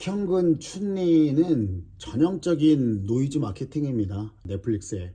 박형근 춘리는 전형적인 노이즈 마케팅입니다. 넷플릭스에.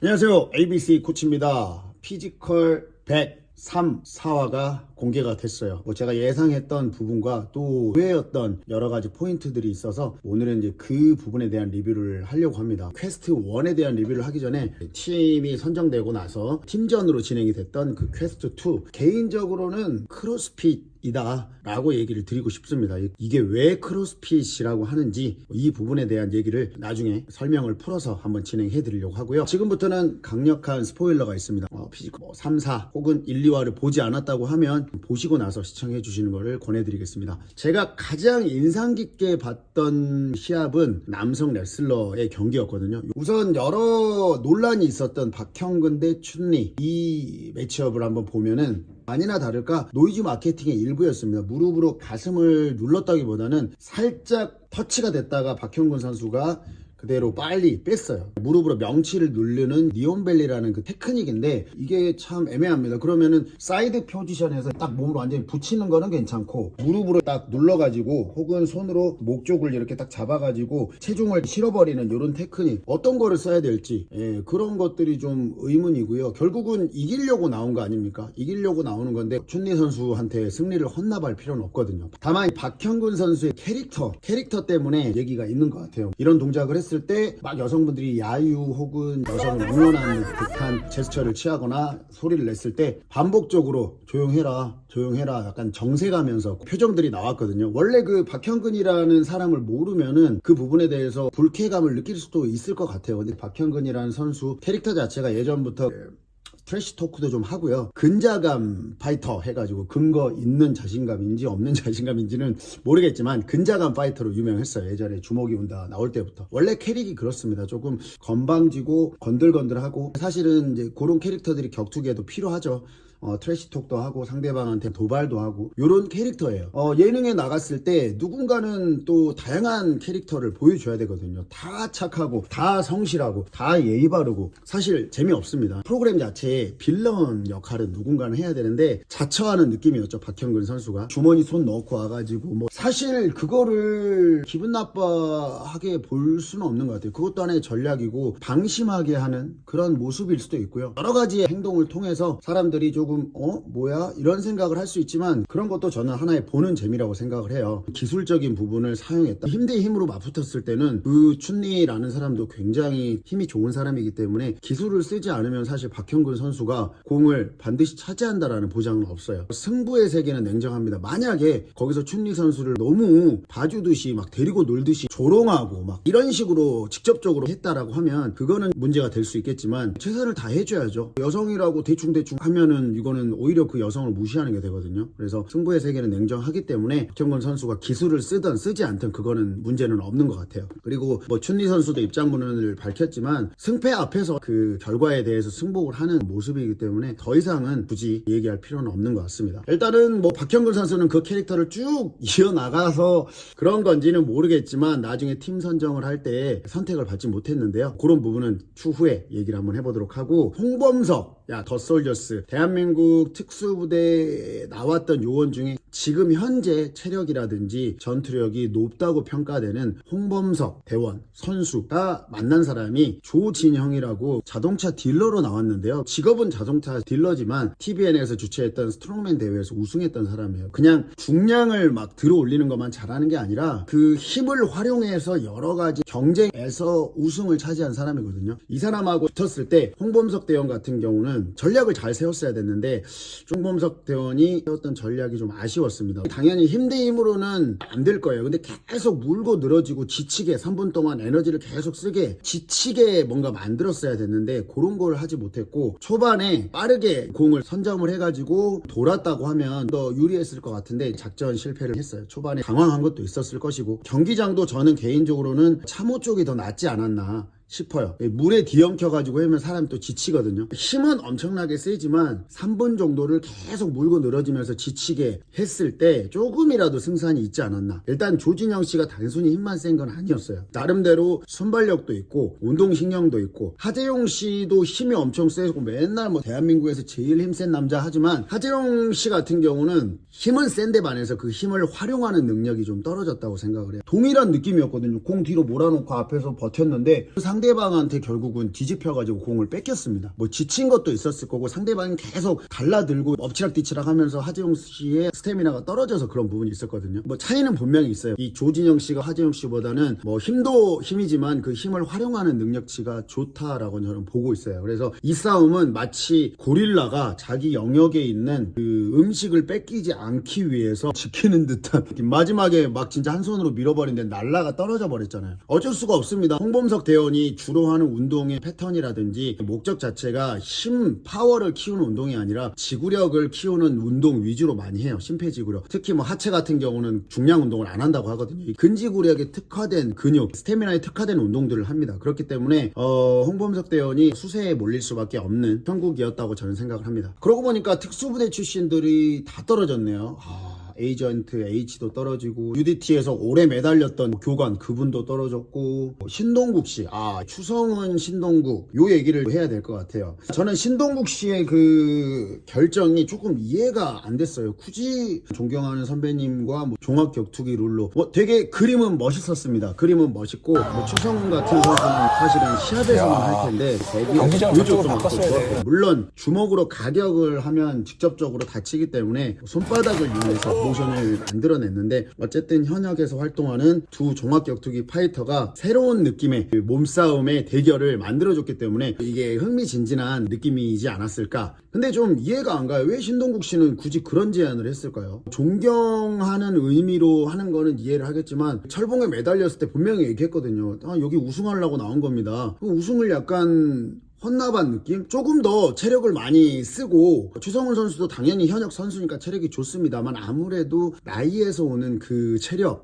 안녕하세요. ABC 코치입니다. 피지컬 103 4화가 공개가 됐어요. 제가 예상했던 부분과 또 의외였던 여러 가지 포인트들이 있어서 오늘은 이제 그 부분에 대한 리뷰를 하려고 합니다. 퀘스트 1에 대한 리뷰를 하기 전에 팀이 선정되고 나서 팀전으로 진행이 됐던 그 퀘스트 2, 개인적으로는 크로스핏 이다 라고 얘기를 드리고 싶습니다. 이게 왜 크로스핏이라고 하는지 이 부분에 대한 얘기를 나중에 설명을 풀어서 한번 진행해 드리려고 하고요. 지금부터는 강력한 스포일러가 있습니다. 피지컬 3, 4 혹은 1, 2화를 보지 않았다고 하면 보시고 나서 시청해 주시는 것을 권해드리겠습니다. 제가 가장 인상 깊게 봤던 시합은 남성 레슬러의 경기였거든요. 우선 여러 논란이 있었던 박형근 대 춘리, 이 매치업을 한번 보면은 아니나 다를까 노이즈 마케팅의 일부였습니다. 무릎으로 가슴을 눌렀다기보다는 살짝 터치가 됐다가 박형근 선수가 그대로 빨리 뺐어요. 무릎으로 명치를 누르는 니온벨리라는 그 테크닉인데 이게 참 애매합니다. 그러면은 사이드 포지션에서 딱 몸을 완전히 붙이는 거는 괜찮고 무릎으로 딱 눌러가지고 혹은 손으로 목 쪽을 이렇게 딱 잡아가지고 체중을 실어버리는 이런 테크닉, 어떤 거를 써야 될지 그런 것들이 좀 의문이고요. 결국은 이기려고 나온 거 아닙니까? 이기려고 나오는 건데 춘리 선수한테 승리를 헌납할 필요는 없거든요. 다만 박형근 선수의 캐릭터 때문에 얘기가 있는 것 같아요. 이런 동작을 했을 때 막 여성분들이 야유 혹은 여성을 응원하는 듯한 제스처를 취하거나 소리를 냈을 때 반복적으로 조용해라 약간 정색하면서 표정들이 나왔거든요. 원래 그 박형근이라는 사람을 모르면은 그 부분에 대해서 불쾌감을 느낄 수도 있을 것 같아요. 근데 박형근이라는 선수 캐릭터 자체가 예전부터 트래시 토크도 좀 하고요. 근자감 파이터 해가지고 근거 있는 자신감인지 없는 자신감인지는 모르겠지만 근자감 파이터로 유명했어요. 예전에 주먹이 온다 나올 때부터. 원래 캐릭이 그렇습니다. 조금 건방지고 건들건들하고 사실은 이제 그런 캐릭터들이 격투기에도 필요하죠. 트래시톡도 하고 상대방한테 도발도 하고 요런 캐릭터예요. 예능에 나갔을 때 누군가는 또 다양한 캐릭터를 보여줘야 되거든요. 다 착하고 다 성실하고 다 예의 바르고 사실 재미없습니다. 프로그램 자체에 빌런 역할은 누군가는 해야 되는데 자처하는 느낌이었죠. 박형근 선수가 주머니 손 넣고 와가지고 뭐 사실 그거를 기분 나빠하게 볼 수는 없는 것 같아요. 그것도 하나의 전략이고 방심하게 하는 그런 모습일 수도 있고요. 여러 가지의 행동을 통해서 사람들이 조금 뭐야? 이런 생각을 할 수 있지만 그런 것도 저는 하나의 보는 재미라고 생각을 해요. 기술적인 부분을 사용했다. 힘 대 힘으로 맞붙었을 때는 그 춘리라는 사람도 굉장히 힘이 좋은 사람이기 때문에 기술을 쓰지 않으면 사실 박형근 선수가 공을 반드시 차지한다라는 보장은 없어요. 승부의 세계는 냉정합니다. 만약에 거기서 춘리 선수를 너무 봐주듯이 막 데리고 놀듯이 조롱하고 막 이런 식으로 직접적으로 했다라고 하면 그거는 문제가 될 수 있겠지만 최선을 다 해줘야죠. 여성이라고 대충대충 하면은 이거는 오히려 그 여성을 무시하는 게 되거든요. 그래서 승부의 세계는 냉정하기 때문에 박형근 선수가 기술을 쓰든 쓰지 않든 그거는 문제는 없는 것 같아요. 그리고 뭐 춘리 선수도 입장문을 밝혔지만 승패 앞에서 그 결과에 대해서 승복을 하는 모습이기 때문에 더 이상은 굳이 얘기할 필요는 없는 것 같습니다. 일단은 뭐 박형근 선수는 그 캐릭터를 쭉 이어나가서 그런 건지는 모르겠지만 나중에 팀 선정을 할 때 선택을 받지 못했는데요. 그런 부분은 추후에 얘기를 한번 해보도록 하고, 홍범석, 더 솔저스, 대한민국 특수부대에 나왔던 요원 중에 지금 현재 체력이라든지 전투력이 높다고 평가되는 홍범석 대원 선수가 만난 사람이 조진형이라고 자동차 딜러로 나왔는데요. 직업은 자동차 딜러지만 TVN에서 주최했던 스트롱맨 대회에서 우승했던 사람이에요. 그냥 중량을 막 들어 올리는 것만 잘하는 게 아니라 그 힘을 활용해서 여러 가지 경쟁에서 우승을 차지한 사람이거든요. 이 사람하고 붙었을 때 홍범석 대원 같은 경우는 전략을 잘 세웠어야 됐는데 홍범석 대원이 세웠던 전략이 좀 아쉬웠습니다. 당연히 힘 대 힘으로는 안 될 거예요. 근데 계속 물고 늘어지고 지치게 3분 동안 에너지를 계속 쓰게 지치게 뭔가 만들었어야 됐는데 그런 걸 하지 못했고 초반에 빠르게 공을 선점을 해가지고 돌았다고 하면 더 유리했을 것 같은데 작전 실패를 했어요. 초반에 당황한 것도 있었을 것이고 경기장도 저는 개인적으로는 참호 쪽이 더 낫지 않았나 싶어요. 물에 뒤엉켜가지고 하면 사람이 또 지치거든요. 힘은 엄청나게 세지만 3분 정도를 계속 물고 늘어지면서 지치게 했을 때 조금이라도 승산이 있지 않았나. 일단 조진영 씨가 단순히 힘만 센 건 아니었어요. 나름대로 순발력도 있고 운동신경도 있고, 하재용 씨도 힘이 엄청 세고 맨날 뭐 대한민국에서 제일 힘센 남자 하지만, 하재용 씨 같은 경우는 힘은 센데 반해서 그 힘을 활용하는 능력이 좀 떨어졌다고 생각을 해요. 동일한 느낌이었거든요. 공 뒤로 몰아놓고 앞에서 버텼는데 상대방한테 결국은 뒤집혀가지고 공을 뺏겼습니다. 뭐 지친 것도 있었을 거고, 상대방이 계속 달라들고 엎치락뒤치락 하면서 하재용 씨의 스태미나가 떨어져서 그런 부분이 있었거든요. 뭐 차이는 분명히 있어요. 이 조진영 씨가 하재용 씨보다는 뭐 힘도 힘이지만 그 힘을 활용하는 능력치가 좋다라고 저는 보고 있어요. 그래서 이 싸움은 마치 고릴라가 자기 영역에 있는 그 음식을 뺏기지 않기 위해서 지키는 듯한, 마지막에 막 진짜 한 손으로 밀어버린데 날라가 떨어져 버렸잖아요. 어쩔 수가 없습니다. 홍범석 대원이 주로 하는 운동의 패턴이라든지 목적 자체가 힘, 파워를 키우는 운동이 아니라 지구력을 키우는 운동 위주로 많이 해요. 심폐지구력. 특히 뭐 하체 같은 경우는 중량 운동을 안 한다고 하거든요. 근지구력에 특화된 근육, 스태미나에 특화된 운동들을 합니다. 그렇기 때문에 홍범석 대원이 수세에 몰릴 수밖에 없는 형국이었다고 저는 생각을 합니다. 그러고 보니까 특수부대 출신들이 다 떨어졌네요. 에이전트 H도 떨어지고, UDT에서 오래 매달렸던 교관 그분도 떨어졌고, 신동국 씨, 추성훈, 신동국, 요 얘기를 해야 될 것 같아요. 저는 신동국 씨의 그 결정이 조금 이해가 안 됐어요. 굳이 존경하는 선배님과 뭐 종합격투기 룰로 되게 그림은 멋있었습니다. 그림은 멋있고, 추성훈 같은 선수는 사실은 시합에서만 할 텐데 경기장 저쪽으로 바꿨어야 돼. 물론 주먹으로 가격을 하면 직접적으로 다치기 때문에 손바닥을 이용해서 모션을 만들어냈는데, 어쨌든 현역에서 활동하는 두 종합격투기 파이터가 새로운 느낌의 그 몸싸움의 대결을 만들어줬기 때문에 이게 흥미진진한 느낌이지 않았을까. 근데 좀 이해가 안 가요. 왜 신동국 씨는 굳이 그런 제안을 했을까요? 존경하는 의미로 하는 거는 이해를 하겠지만, 철봉에 매달렸을 때 분명히 얘기했거든요. 여기 우승하려고 나온 겁니다. 우승을 약간 헌납한 느낌? 조금 더 체력을 많이 쓰고, 추성훈 선수도 당연히 현역 선수니까 체력이 좋습니다만, 아무래도 나이에서 오는 그 체력,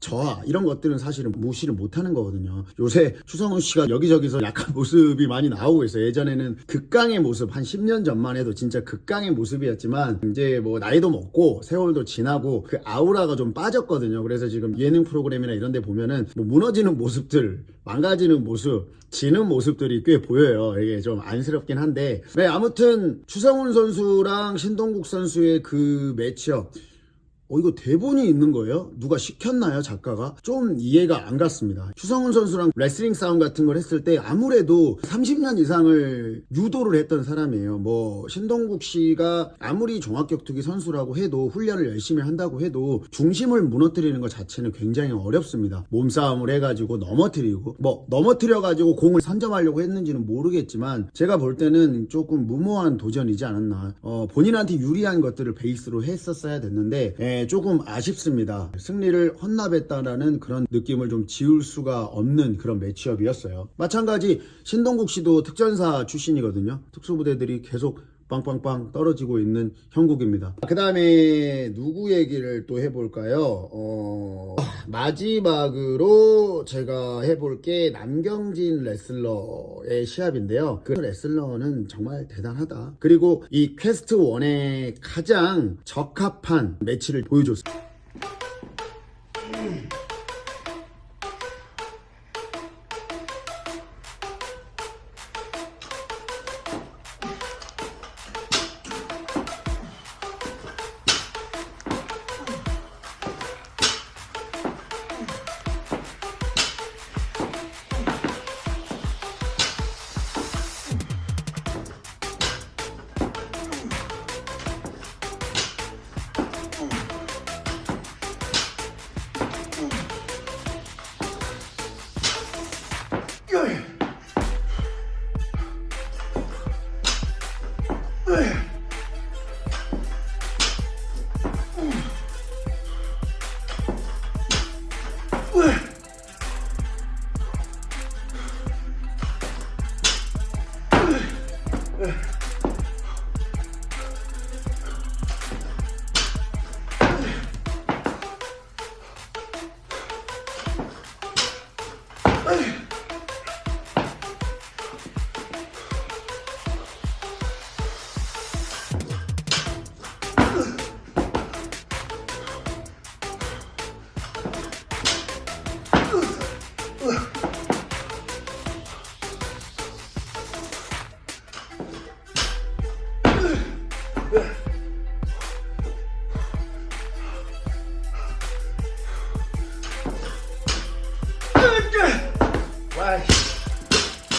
저하 이런 것들은 사실은 무시를 못하는 거거든요. 요새 추성훈 씨가 여기저기서 약한 모습이 많이 나오고 있어요. 예전에는 극강의 모습, 한 10년 전만 해도 진짜 극강의 모습이었지만, 이제 뭐 나이도 먹고 세월도 지나고 그 아우라가 좀 빠졌거든요. 그래서 지금 예능 프로그램이나 이런 데 보면은 뭐 무너지는 모습들, 망가지는 모습, 지는 모습들이 꽤 보여요. 이게 좀 안쓰럽긴 한데, 네, 아무튼 추성훈 선수랑 신동국 선수의 그 매치업, 이거 대본이 있는 거예요? 누가 시켰나요, 작가가? 좀 이해가 안 갔습니다. 추성훈 선수랑 레슬링 싸움 같은 걸 했을 때 아무래도 30년 이상을 유도를 했던 사람이에요. 뭐 신동국 씨가 아무리 종합격투기 선수라고 해도, 훈련을 열심히 한다고 해도 중심을 무너뜨리는 것 자체는 굉장히 어렵습니다. 몸싸움을 해가지고 넘어뜨리고, 뭐 넘어뜨려가지고 공을 선점하려고 했는지는 모르겠지만, 제가 볼 때는 조금 무모한 도전이지 않았나. 본인한테 유리한 것들을 베이스로 했었어야 됐는데, 조금 아쉽습니다. 승리를 헌납했다라는 그런 느낌을 좀 지울 수가 없는 그런 매치업이었어요. 마찬가지 신동국 씨도 특전사 출신이거든요. 특수부대들이 계속 빵빵빵 떨어지고 있는 형국입니다. 그 다음에 누구 얘기를 또 해볼까요? 마지막으로 제가 해볼 게 남경진 레슬러의 시합인데요. 그 레슬러는 정말 대단하다. 그리고 이 퀘스트 1에 가장 적합한 매치를 보여줬습니다. 야.